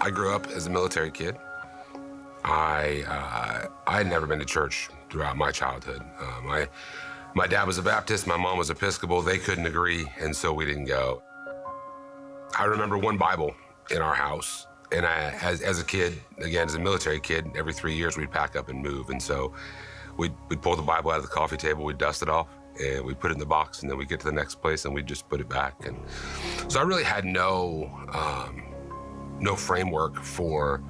I grew up as a military kid. I had never been to church throughout my childhood. My dad was a Baptist, my mom was Episcopal. They couldn't agree, and so we didn't go. I remember one Bible in our house, and as a kid, again, as a military kid, every 3 years we'd pack up and move, and so we'd pull the Bible out of the coffee table, we'd dust it off, and we'd put it in the box, and then we'd get to the next place, and we'd just put it back. And so I really had no framework for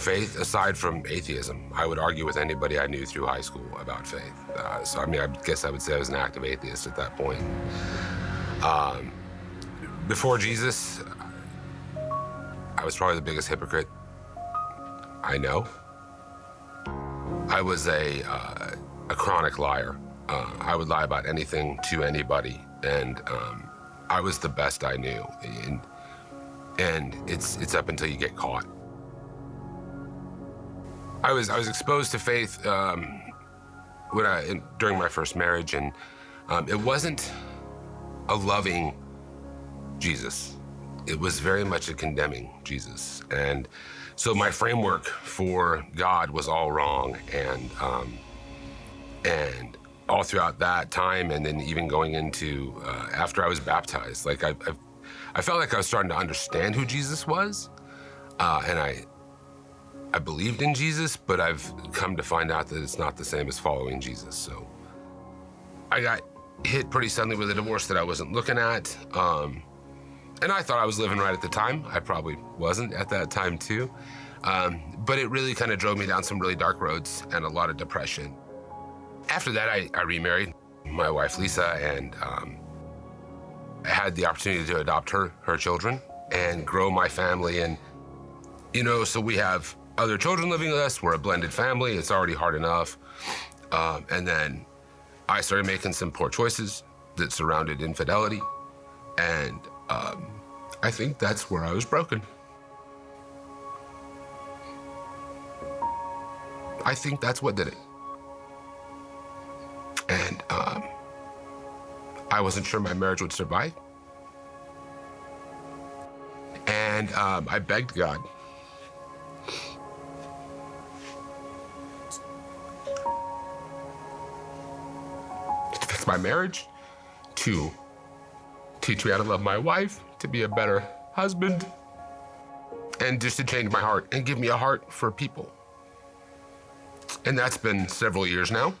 faith aside from atheism. I would argue with anybody I knew through high school about faith. So I mean, I guess I would say I was an active atheist at that point. Before Jesus, I was probably the biggest hypocrite I know. I was a chronic liar. I would lie about anything to anybody, and I was the best I knew. And it's up until you get caught. I was exposed to faith during my first marriage, and it wasn't a loving Jesus. It was very much a condemning Jesus, and so my framework for God was all wrong, and all throughout that time, and then even going into after I was baptized, like I felt like I was starting to understand who Jesus was, and I believed in Jesus, but I've come to find out that it's not the same as following Jesus. So I got hit pretty suddenly with a divorce that I wasn't looking at, and I thought I was living right at the time. I probably wasn't at that time too, but it really kind of drove me down some really dark roads and a lot of depression. After that, I remarried my wife, Lisa, and I had the opportunity to adopt her children and grow my family. And, so we have other children living with us. We're a blended family. It's already hard enough. And then I started making some poor choices that surrounded infidelity. And I think that's where I was broken. I think that's what did it. And I wasn't sure my marriage would survive. And I begged God. To fix my marriage, to teach me how to love my wife, to be a better husband, and just to change my heart and give me a heart for people. And that's been several years now.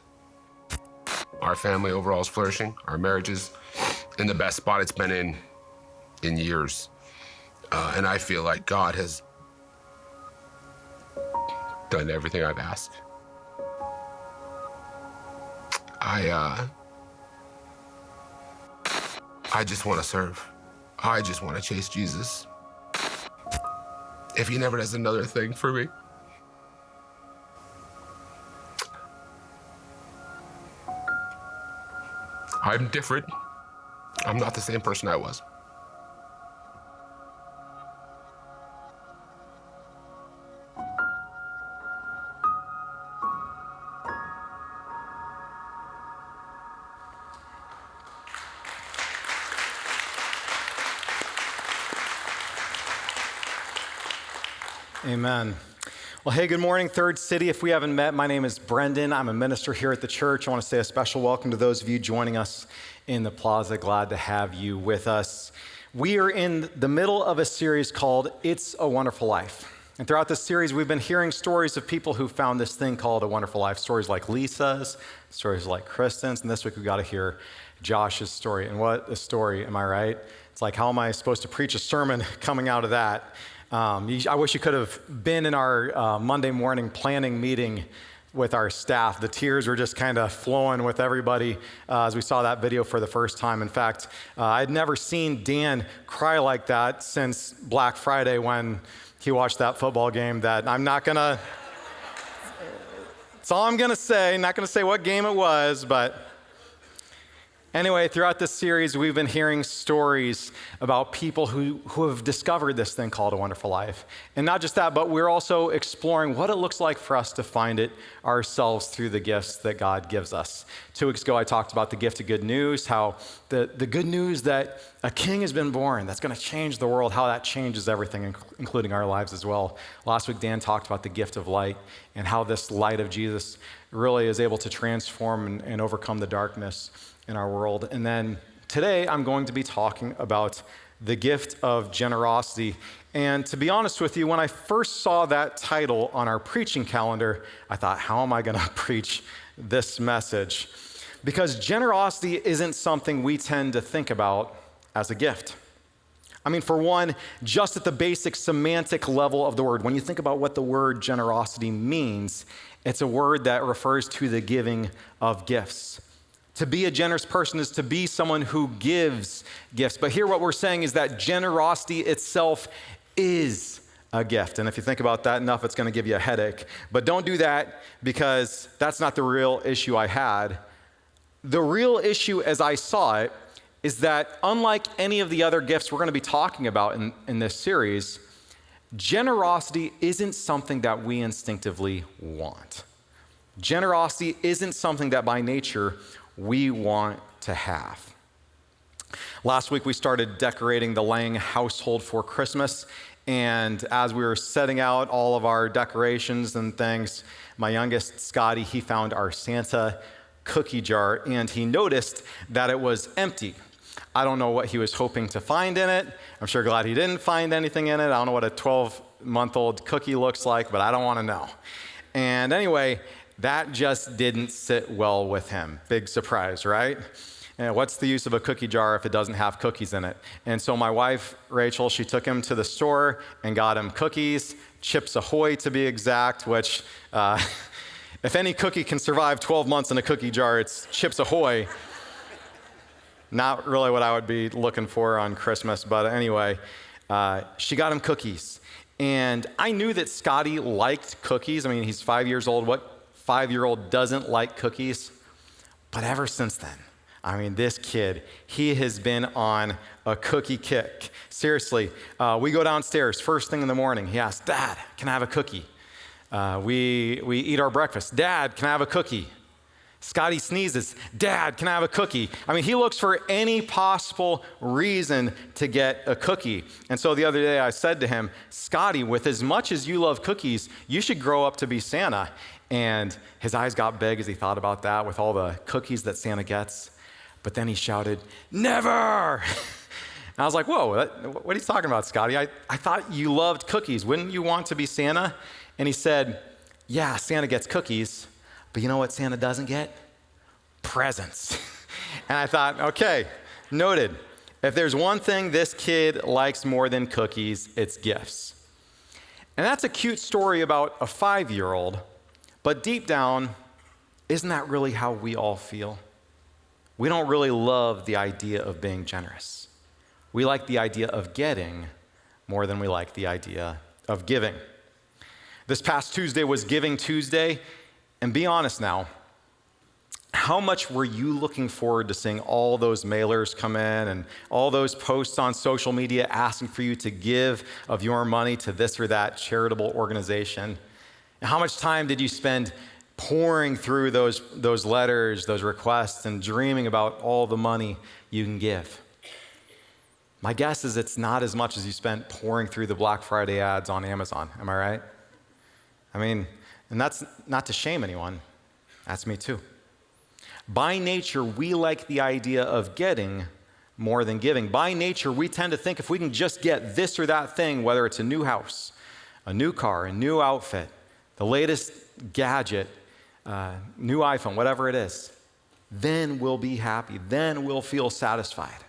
Our family overall is flourishing. Our marriage is in the best spot it's been in years. And I feel like God has done everything I've asked. I just want to serve. I just want to chase Jesus. If he never does another thing for me. I'm different. I'm not the same person I was. Amen. Well, hey, good morning, Third City. If we haven't met, my name is Brenden. I'm a minister here at the church. I want to say a special welcome to those of you joining us in the plaza. Glad to have you with us. We are in the middle of a series called It's a Wonderful Life. And throughout this series, we've been hearing stories of people who found this thing called a wonderful life. Stories like Lisa's, stories like Kristen's, and this week we got to hear Josh's story. And what a story, am I right? It's like, how am I supposed to preach a sermon coming out of that? I wish you could have been in our Monday morning planning meeting with our staff. The tears were just kind of flowing with everybody as we saw that video for the first time. In fact, I'd never seen Dan cry like that since Black Friday when he watched that football game that I'm not going to, that's all I'm going to say. Not going to say what game it was, but Anyway, throughout this series, we've been hearing stories about people who have discovered this thing called a wonderful life. And not just that, but we're also exploring what it looks like for us to find it ourselves through the gifts that God gives us. 2 weeks ago, I talked about the gift of good news, how the good news that a king has been born that's going to change the world, how that changes everything, including our lives as well. Last week, Dan talked about the gift of light and how this light of Jesus really is able to transform and overcome the darkness in our world. And then today I'm going to be talking about the gift of generosity. And to be honest with you, when I first saw that title on our preaching calendar, I thought, how am I going to preach this message? Because generosity isn't something we tend to think about as a gift. I mean, for one, just at the basic semantic level of the word, when you think about what the word generosity means, it's a word that refers to the giving of gifts. To be a generous person is to be someone who gives gifts. But here what we're saying is that generosity itself is a gift. And if you think about that enough, it's going to give you a headache. But don't do that, because that's not the real issue I had. The real issue as I saw it is that unlike any of the other gifts we're going to be talking about in this series, generosity isn't something that we instinctively want. Generosity isn't something that by nature we want to have. Last week, we started decorating the Lang household for Christmas. And as we were setting out all of our decorations and things, my youngest, Scotty, he found our Santa cookie jar, and he noticed that it was empty. I don't know what he was hoping to find in it. I'm sure glad he didn't find anything in it. I don't know what a 12-month-old cookie looks like, but I don't want to know. And anyway, that just didn't sit well with him. Big surprise, right? And what's the use of a cookie jar if it doesn't have cookies in it? And so my wife, Rachel, she took him to the store and got him cookies, Chips Ahoy to be exact, which if any cookie can survive 12 months in a cookie jar, it's Chips Ahoy. Not really what I would be looking for on Christmas, but anyway, she got him cookies. And I knew that Scotty liked cookies. I mean, he's 5 years old. What 5-year-old doesn't like cookies? But ever since then, I mean, this kid, he has been on a cookie kick. Seriously, we go downstairs first thing in the morning. He asks, Dad, can I have a cookie? We eat our breakfast. Dad, can I have a cookie? Scotty sneezes. Dad, can I have a cookie? I mean, he looks for any possible reason to get a cookie. And so the other day I said to him, Scotty, with as much as you love cookies, you should grow up to be Santa. And his eyes got big as he thought about that with all the cookies that Santa gets. But then he shouted, never! And I was like, whoa, what are you talking about, Scotty? I thought you loved cookies. Wouldn't you want to be Santa? And he said, yeah, Santa gets cookies, but you know what Santa doesn't get? Presents. And I thought, okay, noted. If there's one thing this kid likes more than cookies, it's gifts. And that's a cute story about a 5-year-old, but deep down, isn't that really how we all feel? We don't really love the idea of being generous. We like the idea of getting more than we like the idea of giving. This past Tuesday was Giving Tuesday, and be honest now, how much were you looking forward to seeing all those mailers come in and all those posts on social media asking for you to give of your money to this or that charitable organization? And how much time did you spend pouring through those letters, those requests, and dreaming about all the money you can give? My guess is it's not as much as you spent pouring through the Black Friday ads on Amazon. Am I right? I mean, and that's not to shame anyone. That's me too. By nature, we like the idea of getting more than giving. By nature, we tend to think if we can just get this or that thing, whether it's a new house, a new car, a new outfit, the latest gadget, new iPhone, whatever it is, then we'll be happy. Then we'll feel satisfied.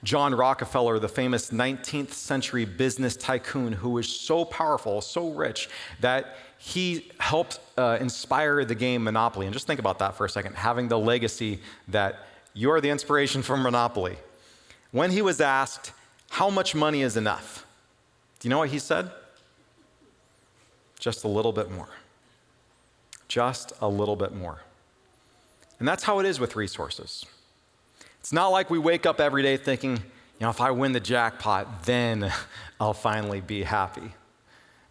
John Rockefeller, the famous 19th century business tycoon who was so powerful, so rich, that he helped inspire the game Monopoly. And just think about that for a second, having the legacy that you're the inspiration from Monopoly. When he was asked, how much money is enough? Do you know what he said? Just a little bit more. Just a little bit more. And that's how it is with resources. It's not like we wake up every day thinking, if I win the jackpot, then I'll finally be happy.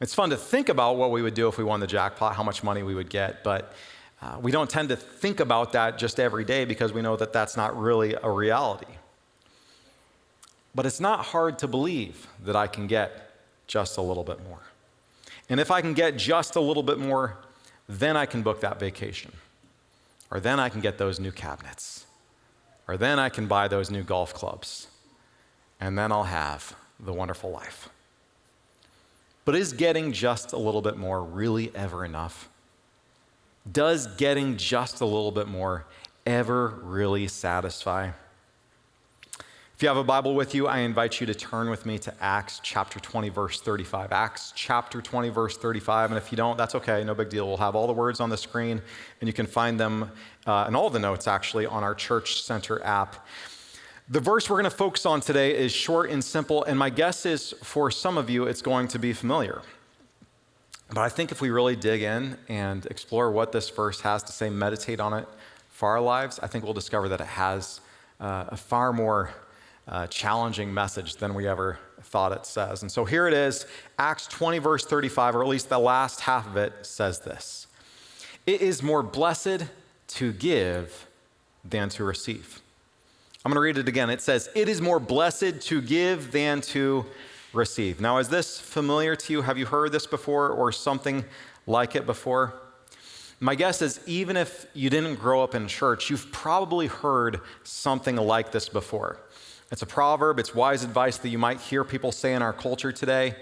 It's fun to think about what we would do if we won the jackpot, how much money we would get, but we don't tend to think about that just every day because we know that that's not really a reality. But it's not hard to believe that I can get just a little bit more. And if I can get just a little bit more, then I can book that vacation. Or then I can get those new cabinets. Or then I can buy those new golf clubs. And then I'll have the wonderful life. But is getting just a little bit more really ever enough? Does getting just a little bit more ever really satisfy? If you have a Bible with you, I invite you to turn with me to Acts chapter 20, verse 35. Acts chapter 20, verse 35. And if you don't, that's okay, no big deal. We'll have all the words on the screen, and you can find them and all the notes actually on our Church Center app. The verse we're going to focus on today is short and simple, and my guess is for some of you, it's going to be familiar. But I think if we really dig in and explore what this verse has to say, meditate on it for our lives, I think we'll discover that it has a far more challenging message than we ever thought it says. And so here it is, Acts 20, verse 35, or at least the last half of it says this: "It is more blessed to give than to receive." I'm going to read it again. It says, "It is more blessed to give than to receive." Now, is this familiar to you? Have you heard this before or something like it before? My guess is even if you didn't grow up in church, you've probably heard something like this before. It's a proverb. It's wise advice that you might hear people say in our culture today.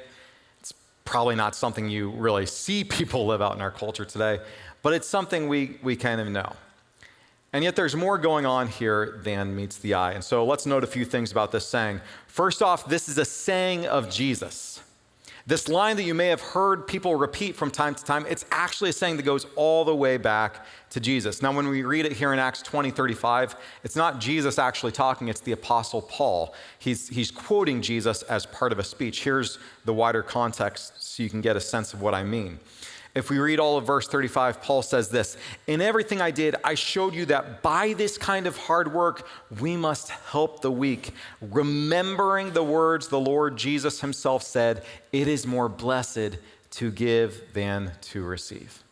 It's probably not something you really see people live out in our culture today, but it's something we kind of know. And yet there's more going on here than meets the eye. And so let's note a few things about this saying. First off, this is a saying of Jesus. This line that you may have heard people repeat from time to time, it's actually a saying that goes all the way back to Jesus. Now, when we read it here in Acts 20:35, it's not Jesus actually talking, it's the Apostle Paul. He's quoting Jesus as part of a speech. Here's the wider context so you can get a sense of what I mean. If we read all of verse 35, Paul says this: "In everything I did, I showed you that by this kind of hard work, we must help the weak, remembering the words the Lord Jesus himself said, 'It is more blessed to give than to receive.'"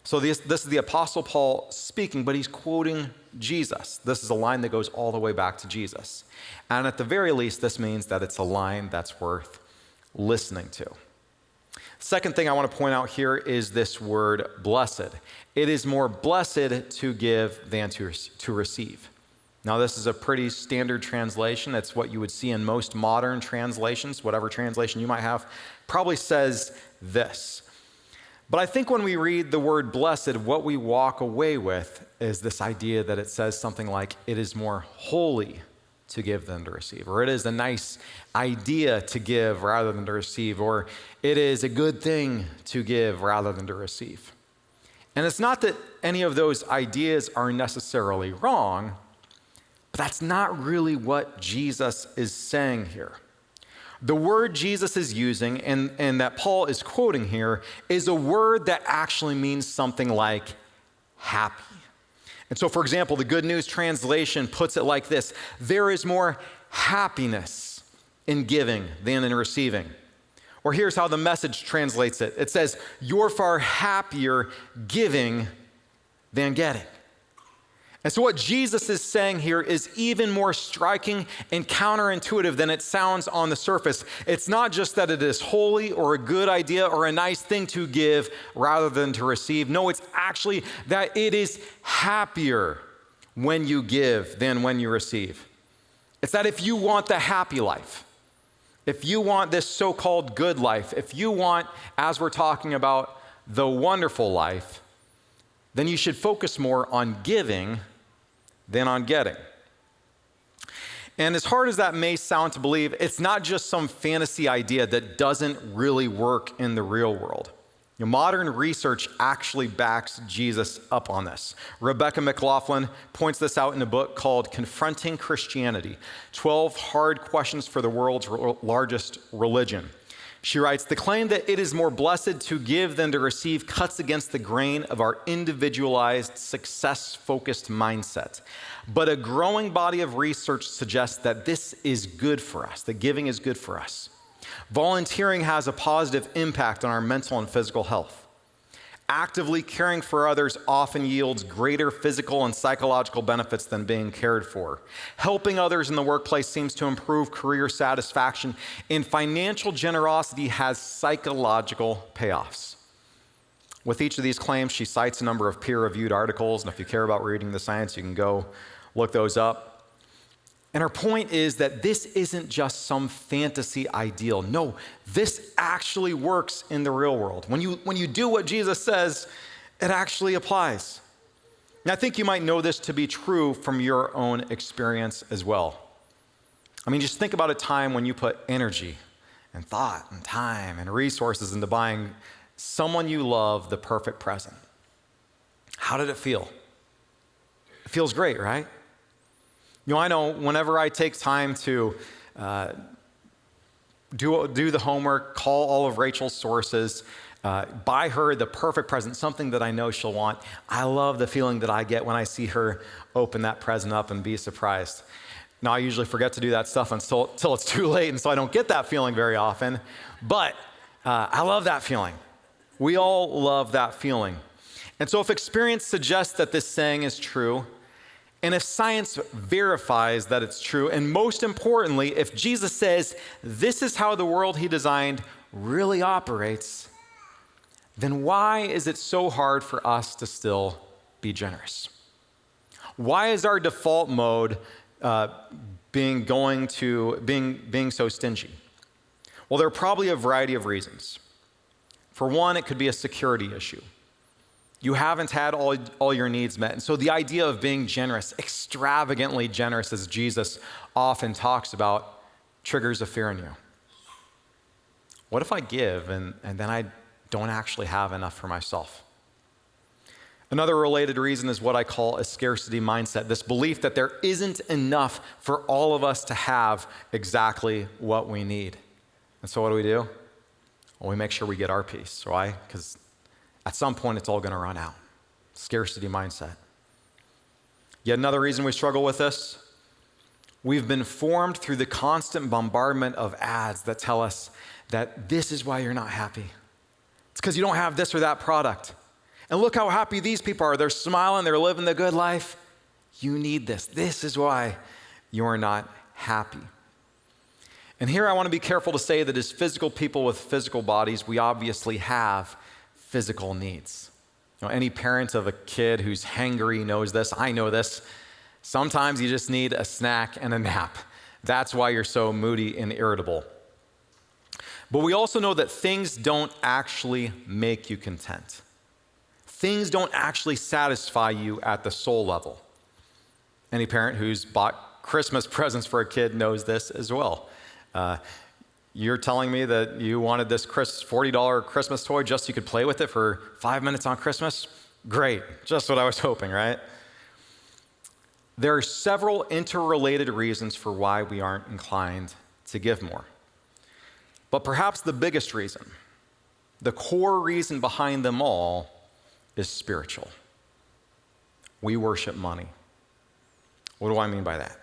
So this is the Apostle Paul speaking, but he's quoting Jesus. This is a line that goes all the way back to Jesus. And at the very least, this means that it's a line that's worth listening to. Second thing I want to point out here is this word blessed. It is more blessed to give than to receive. Now, this is a pretty standard translation. It's what you would see in most modern translations, whatever translation you might have, probably says this. But I think when we read the word blessed, what we walk away with is this idea that it says something like, it is more holy to give than to receive, or it is a nice idea to give rather than to receive, or it is a good thing to give rather than to receive. And it's not that any of those ideas are necessarily wrong, but that's not really what Jesus is saying here. The word Jesus is using and that Paul is quoting here is a word that actually means something like happy. And so, for example, the Good News Translation puts it like this: "There is more happiness in giving than in receiving." Or here's how the Message translates it. It says, "You're far happier giving than getting." And so what Jesus is saying here is even more striking and counterintuitive than it sounds on the surface. It's not just that it is holy or a good idea or a nice thing to give rather than to receive. No, it's actually that it is happier when you give than when you receive. It's that if you want the happy life, if you want this so-called good life, if you want, as we're talking about, the wonderful life, then you should focus more on giving than on getting. And as hard as that may sound to believe, it's not just some fantasy idea that doesn't really work in the real world. Modern research actually backs Jesus up on this. Rebecca McLaughlin points this out in a book called Confronting Christianity, 12 Hard Questions for the World's Largest Religion. She writes, the claim that it is more blessed to give than to receive cuts against the grain of our individualized, success-focused mindset. But a growing body of research suggests that this is good for us, that giving is good for us. Volunteering has a positive impact on our mental and physical health. Actively caring for others often yields greater physical and psychological benefits than being cared for. Helping others in the workplace seems to improve career satisfaction, and financial generosity has psychological payoffs. With each of these claims, she cites a number of peer-reviewed articles, and if you care about reading the science, you can go look those up. And her point is that this isn't just some fantasy ideal. No, this actually works in the real world. When you do what Jesus says, it actually applies. And I think you might know this to be true from your own experience as well. I mean, just think about a time when you put energy and thought and time and resources into buying someone you love the perfect present. How did it feel? It feels great, right? You know, I know whenever I take time to do the homework, call all of Rachel's sources, buy her the perfect present, something that I know she'll want, I love the feeling that I get when I see her open that present up and be surprised. Now, I usually forget to do that stuff until it's too late, and so I don't get that feeling very often, but I love that feeling. We all love that feeling. And so if experience suggests that this saying is true, and if science verifies that it's true, and most importantly, if Jesus says this is how the world he designed really operates, then why is it so hard for us to still be generous? Why is our default mode being so stingy? Well, there are probably a variety of reasons. For one, it could be a security issue. You haven't had all your needs met. And so the idea of being generous, extravagantly generous, as Jesus often talks about, triggers a fear in you. What if I give and then I don't actually have enough for myself? Another related reason is what I call a scarcity mindset, this belief that there isn't enough for all of us to have exactly what we need. And so what do? Well, we make sure we get our piece, right? Because at some point, it's all going to run out. Scarcity mindset. Yet another reason we struggle with this, we've been formed through the constant bombardment of ads that tell us that this is why you're not happy. It's because you don't have this or that product. And look how happy these people are. They're smiling, they're living the good life. You need this. This is why you're not happy. And here I want to be careful to say that as physical people with physical bodies, we obviously have physical needs. You know, any parent of a kid who's hangry knows this. I know this. Sometimes you just need a snack and a nap. That's why you're so moody and irritable. But we also know that things don't actually make you content. Things don't actually satisfy you at the soul level. Any parent who's bought Christmas presents for a kid knows this as well. You're telling me that you wanted this $40 Christmas toy just so you could play with it for 5 minutes on Christmas? Great, just what I was hoping, right? There are several interrelated reasons for why we aren't inclined to give more. But perhaps the biggest reason, the core reason behind them all, is spiritual. We worship money. What do I mean by that?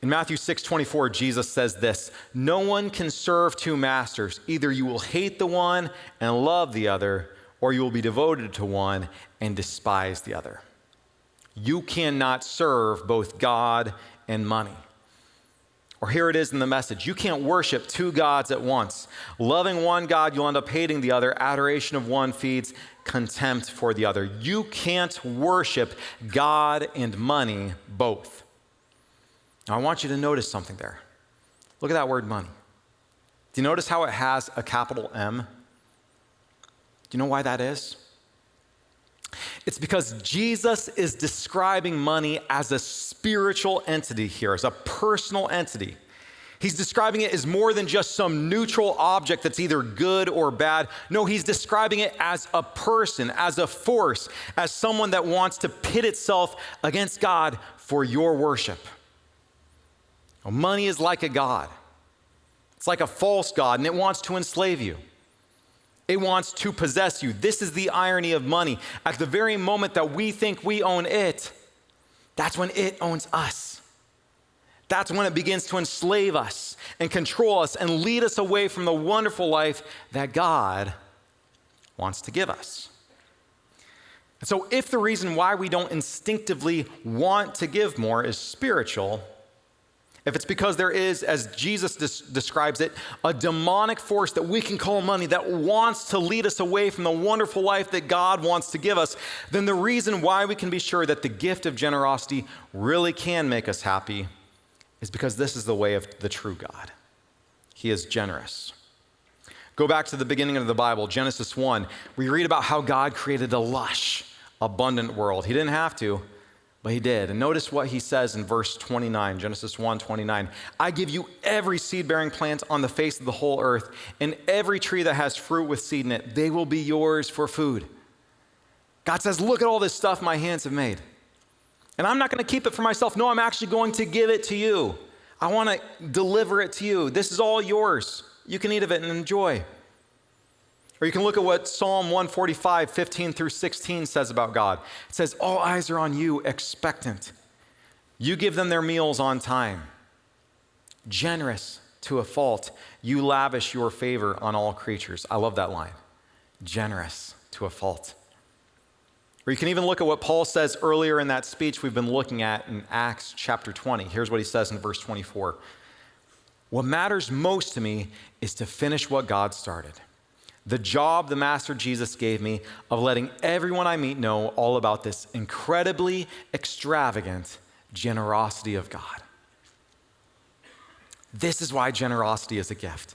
In Matthew 6:24, Jesus says this, "No one can serve two masters. Either you will hate the one and love the other, or you will be devoted to one and despise the other. You cannot serve both God and money." Or here it is in the Message, you can't worship two gods at once. Loving one God, you'll end up hating the other. Adoration of one feeds contempt for the other. You can't worship God and money both. Now, I want you to notice something there. Look at that word money. Do you notice how it has a capital M? Do you know why that is? It's because Jesus is describing money as a spiritual entity here, as a personal entity. He's describing it as more than just some neutral object that's either good or bad. No, he's describing it as a person, as a force, as someone that wants to pit itself against God for your worship. Money is like a god. It's like a false god, and it wants to enslave you. It wants to possess you. This is the irony of money. At the very moment that we think we own it, that's when it owns us. That's when it begins to enslave us and control us and lead us away from the wonderful life that God wants to give us. And so if the reason why we don't instinctively want to give more is spiritual, if it's because there is, as Jesus describes it, a demonic force that we can call money that wants to lead us away from the wonderful life that God wants to give us, then the reason why we can be sure that the gift of generosity really can make us happy is because this is the way of the true God. He is generous. Go back to the beginning of the Bible, Genesis 1. We read about how God created a lush, abundant world. He didn't have to, but he did. And notice what he says in verse 29, Genesis 1:29. I give you every seed-bearing plant on the face of the whole earth, and every tree that has fruit with seed in it. They will be yours for food. God says, look at all this stuff my hands have made. And I'm not going to keep it for myself. No, I'm actually going to give it to you. I want to deliver it to you. This is all yours. You can eat of it and enjoy. Or you can look at what Psalm 145, 15 through 16 says about God. It says, all eyes are on you, expectant. You give them their meals on time. Generous to a fault, you lavish your favor on all creatures. I love that line. Generous to a fault. Or you can even look at what Paul says earlier in that speech we've been looking at in Acts chapter 20. Here's what he says in verse 24. What matters most to me is to finish what God started. The job the Master Jesus gave me of letting everyone I meet know all about this incredibly extravagant generosity of God. This is why generosity is a gift.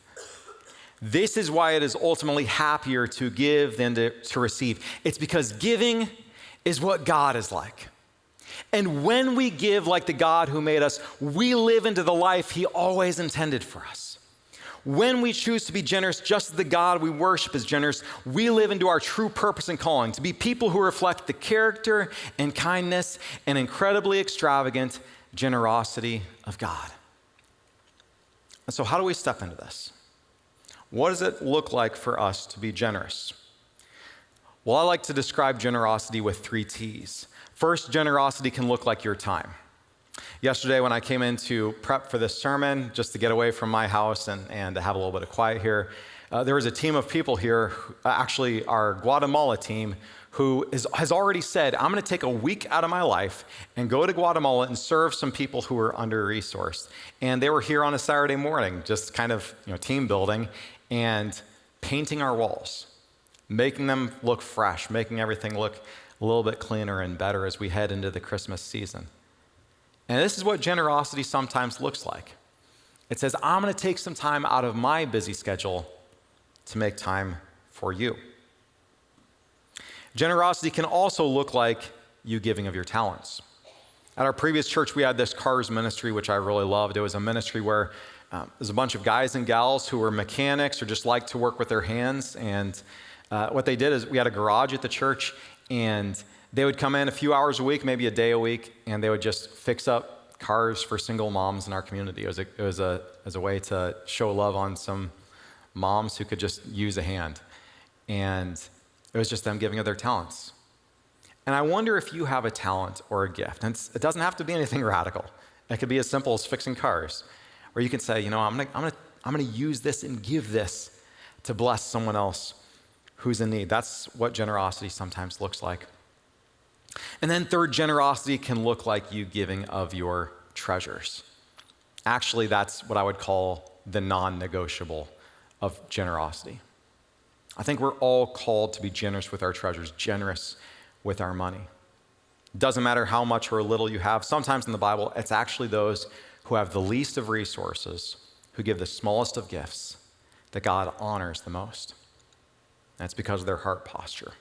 This is why it is ultimately happier to give than to receive. It's because giving is what God is like. And when we give like the God who made us, we live into the life he always intended for us. When we choose to be generous, just as the God we worship is generous, we live into our true purpose and calling, to be people who reflect the character and kindness and incredibly extravagant generosity of God. And so how do we step into this? What does it look like for us to be generous? Well, I like to describe generosity with 3 T's. First, generosity can look like your time. Yesterday, when I came in to prep for this sermon, just to get away from my house and to have a little bit of quiet here, there was a team of people here, actually our Guatemala team, who has already said, I'm going to take a week out of my life and go to Guatemala and serve some people who are under-resourced. And they were here on a Saturday morning, just kind of team building and painting our walls, making them look fresh, making everything look a little bit cleaner and better as we head into the Christmas season. And this is what generosity sometimes looks like. It says, I'm going to take some time out of my busy schedule to make time for you. Generosity can also look like you giving of your talents. At our previous church, we had this cars ministry, which I really loved. It was a ministry where there's a bunch of guys and gals who were mechanics or just liked to work with their hands. And what they did is we had a garage at the church, and they would come in a few hours a week, maybe a day a week, and they would just fix up cars for single moms in our community. It was a way to show love on some moms who could just use a hand. And it was just them giving of their talents. And I wonder if you have a talent or a gift. And it doesn't have to be anything radical. It could be as simple as fixing cars. Or you can say, I'm gonna use this and give this to bless someone else who's in need. That's what generosity sometimes looks like. And then third, generosity can look like you giving of your treasures. Actually, that's what I would call the non-negotiable of generosity. I think we're all called to be generous with our treasures, generous with our money. It doesn't matter how much or little you have. Sometimes in the Bible, it's actually those who have the least of resources, who give the smallest of gifts, that God honors the most. That's because of their heart posture.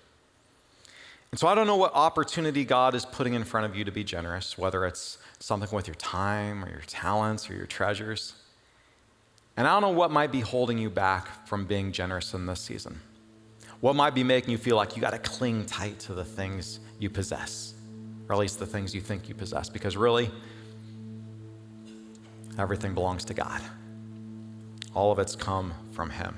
And so I don't know what opportunity God is putting in front of you to be generous, whether it's something with your time or your talents or your treasures. And I don't know what might be holding you back from being generous in this season. What might be making you feel like you got to cling tight to the things you possess, or at least the things you think you possess, because really, everything belongs to God. All of it's come from him.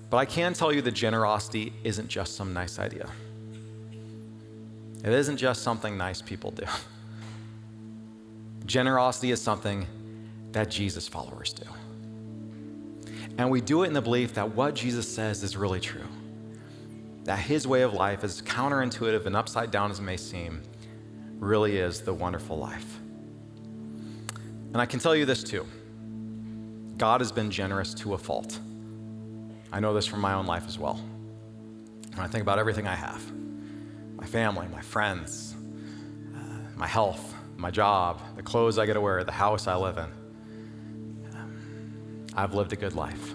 But I can tell you that generosity isn't just some nice idea. It isn't just something nice people do. Generosity is something that Jesus followers do. And we do it in the belief that what Jesus says is really true. That his way of life, as counterintuitive and upside down as it may seem, really is the wonderful life. And I can tell you this too. God has been generous to a fault. I know this from my own life as well. When I think about everything I have, my family, my friends, my health, my job, the clothes I get to wear, the house I live in, I've lived a good life.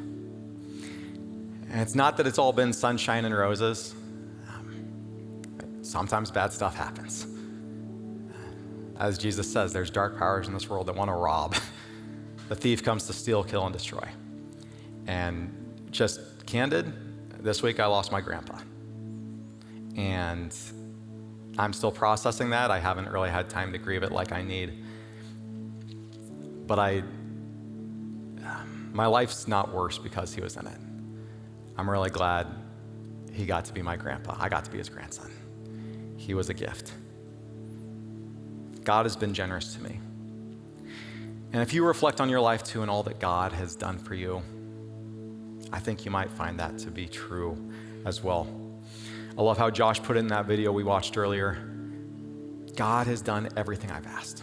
And it's not that it's all been sunshine and roses. Sometimes bad stuff happens. As Jesus says, there's dark powers in this world that want to rob. The thief comes to steal, kill, and destroy. And just candid, this week I lost my grandpa. And I'm still processing that. I haven't really had time to grieve it like I need. But my life's not worse because he was in it. I'm really glad he got to be my grandpa. I got to be his grandson. He was a gift. God has been generous to me. And if you reflect on your life too and all that God has done for you, I think you might find that to be true as well. I love how Josh put it in that video we watched earlier. God has done everything I've asked.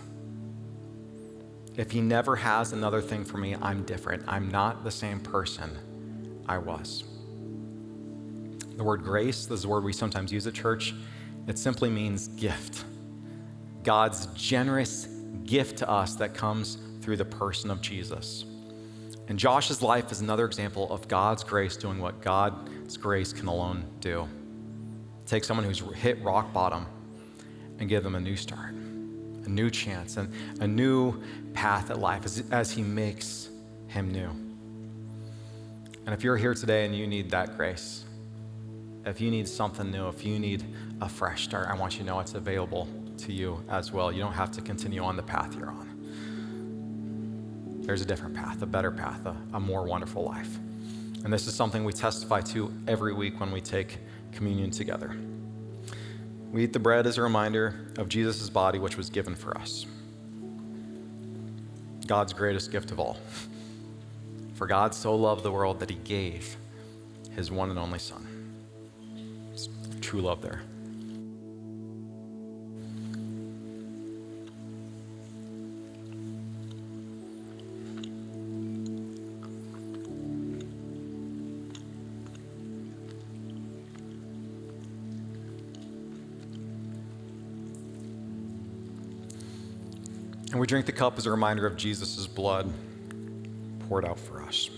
If he never has another thing for me, I'm different. I'm not the same person I was. The word grace, this is a word we sometimes use at church. It simply means gift. God's generous gift to us that comes through the person of Jesus. And Josh's life is another example of God's grace doing what God's grace can alone do. Take someone who's hit rock bottom and give them a new start, a new chance, and a new path at life as he makes him new. And if you're here today and you need that grace, if you need something new, if you need a fresh start, I want you to know it's available to you as well. You don't have to continue on the path you're on. There's a different path, a better path, a more wonderful life. And this is something we testify to every week when we take communion together. We eat the bread as a reminder of Jesus' body, which was given for us. God's greatest gift of all. For God so loved the world that he gave his one and only Son. It's true love there. And we drink the cup as a reminder of Jesus' blood poured out for us.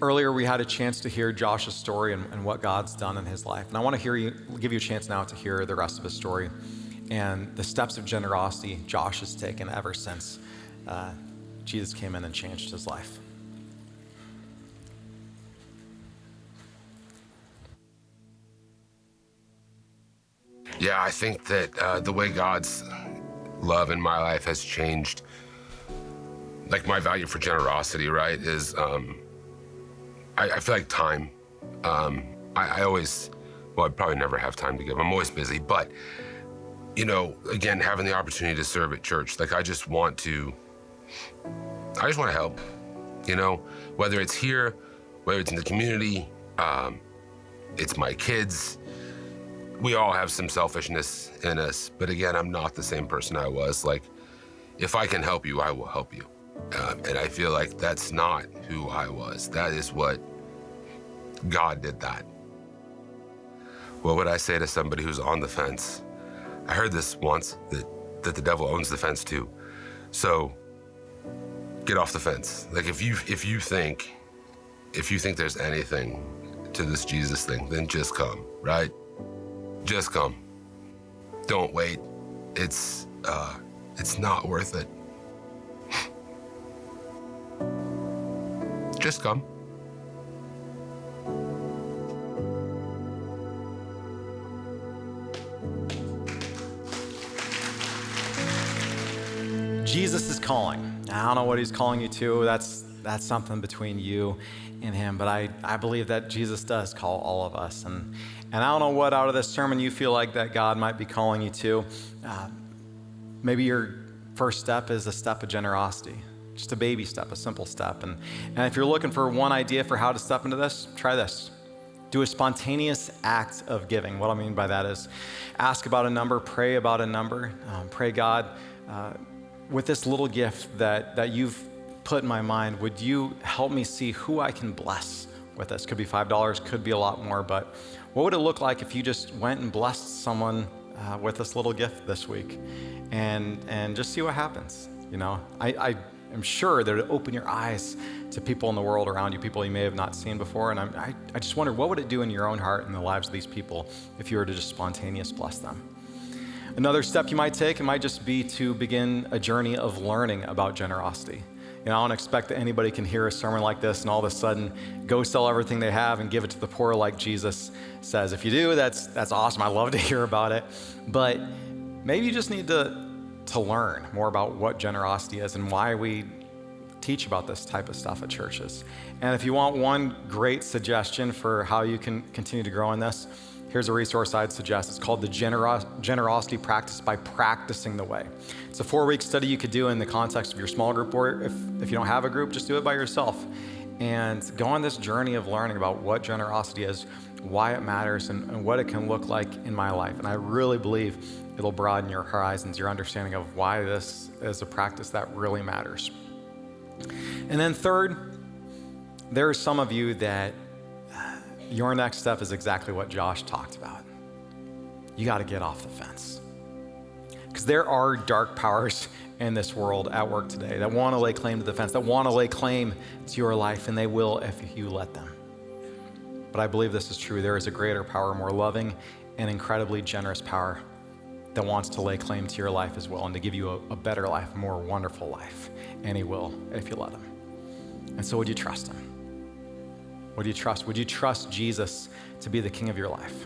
Earlier, we had a chance to hear Josh's story and what God's done in his life. And I want to give you a chance now to hear the rest of his story and the steps of generosity Josh has taken ever since Jesus came in and changed his life. Yeah, I think that the way God's love in my life has changed, like my value for generosity, right, is I feel like time. I always, I'd probably never have time to give. I'm always busy, but, again, having the opportunity to serve at church, like I just want to help, whether it's here, whether it's in the community, it's my kids. We all have some selfishness in us, but again, I'm not the same person I was. Like, if I can help you, I will help you. And I feel like that's not who I was. That is what God did that. What would I say to somebody who's on the fence? I heard this once, that the devil owns the fence too. So get off the fence. Like if you think there's anything to this Jesus thing, then just come, right? Just come. Don't wait. It's not worth it. Just come. Jesus is calling. I don't know what he's calling you to. That's something between you and him. But I believe that Jesus does call all of us. And I don't know what out of this sermon you feel like that God might be calling you to. Maybe your first step is a step of generosity. Just a baby step, a simple step. And if you're looking for one idea for how to step into this, try this. Do a spontaneous act of giving. What I mean by that is ask about a number, pray about a number. Pray, God, with this little gift that you've put in my mind, would you help me see who I can bless with this? Could be $5, could be a lot more, but what would it look like if you just went and blessed someone with this little gift this week and just see what happens? You know, I am sure that it'd open your eyes to people in the world around you, people you may have not seen before. And I just wonder, what would it do in your own heart and the lives of these people if you were to just spontaneous bless them? Another step you might take, it might just be to begin a journey of learning about generosity. You know, I don't expect that anybody can hear a sermon like this and all of a sudden go sell everything they have and give it to the poor like Jesus says. If you do, that's awesome. I love to hear about it. But maybe you just need to learn more about what generosity is and why we teach about this type of stuff at churches. And if you want one great suggestion for how you can continue to grow in this, here's a resource I'd suggest. It's called the Generosity Practice by Practicing the Way. It's a 4-week study you could do in the context of your small group, or if you don't have a group, just do it by yourself. And go on this journey of learning about what generosity is, why it matters, and what it can look like in my life. And I really believe it'll broaden your horizons, your understanding of why this is a practice that really matters. And then third, there are some of you that your next step is exactly what Josh talked about. You got to get off the fence. Because there are dark powers in this world at work today that want to lay claim to the fence, that want to lay claim to your life, and they will if you let them. But I believe this is true. There is a greater power, more loving and incredibly generous power that wants to lay claim to your life as well and to give you a better life, a more wonderful life. And he will if you let him. And so would you trust him? Would you trust? Would you trust Jesus to be the king of your life?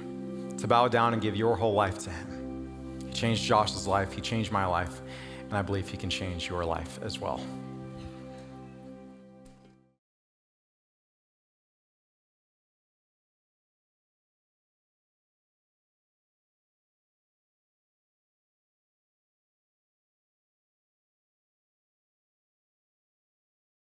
To bow down and give your whole life to him? He changed Josh's life. He changed my life. And I believe he can change your life as well.